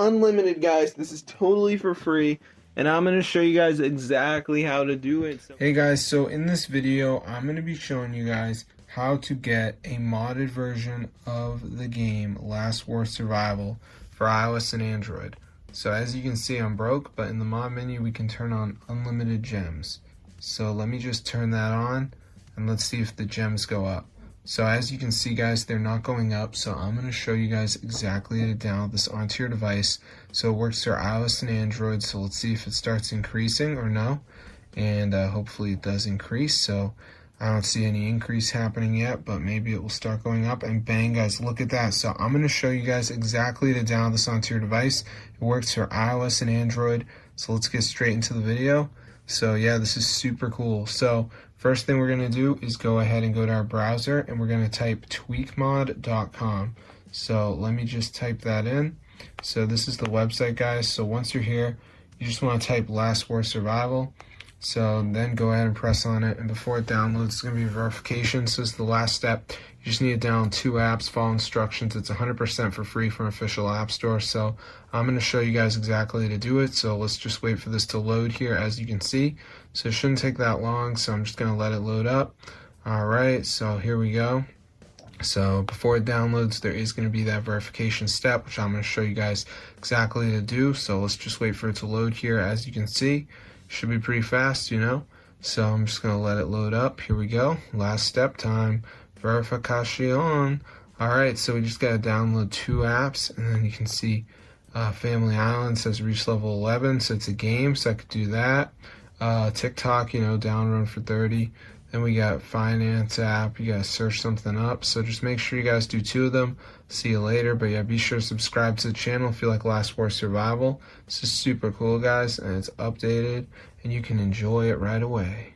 unlimited, guys. This is totally for free, and I'm going to show you guys exactly how to do it. Hey guys, so in this video, I'm going to be showing you guys how to get a modded version of the game Last War Survival for iOS and Android. So as you can see, I'm broke, but in the mod menu, we can turn on unlimited gems. So let me just turn that on, and let's see if the gems go up. So as you can see, guys, they're not going up, so I'm going to show you guys exactly how to download this onto your device. So it works for iOS and Android, so let's see if it starts increasing or no. And hopefully it does increase, so I don't see any increase happening yet, but maybe it will start going up, and bang, guys, look at that. So I'm going to show you guys exactly how to download this onto your device. It works for iOS and Android, so let's get straight into the video. So yeah, this is super cool. So first thing we're going to do is go ahead and go to our browser, and we're going to type tweakmod.com. So let me just type that in. So this is the website, guys. So once you're here, you just want to type Last War Survival. So then go ahead and press on it, and before it downloads, it's going to be verification. So this is the last step. You just need to download 2 apps, follow instructions. It's 100% for free from official app store. So I'm going to show you guys exactly how to do it. So let's just wait for this to load here, as you can see. So it shouldn't take that long, so I'm just going to let it load up. Alright, so here we go. So before it downloads, there is going to be that verification step, which I'm going to show you guys exactly how to do. So let's just wait for it to load here. As you can see, should be pretty fast, you know. So I'm just going to let it load up. Here we go. Last step time. Verification. Alright, so we just got to download 2 apps, and then you can see Family Island says reach level 11, so it's a game, so I could do that. TikTok, you know, down run for 30. Then we got finance app. You guys search something up. So just make sure you guys do 2 of them. See you later. But yeah, be sure to subscribe to the channel if you like Last War Survival. This is super cool, guys, and it's updated, and you can enjoy it right away.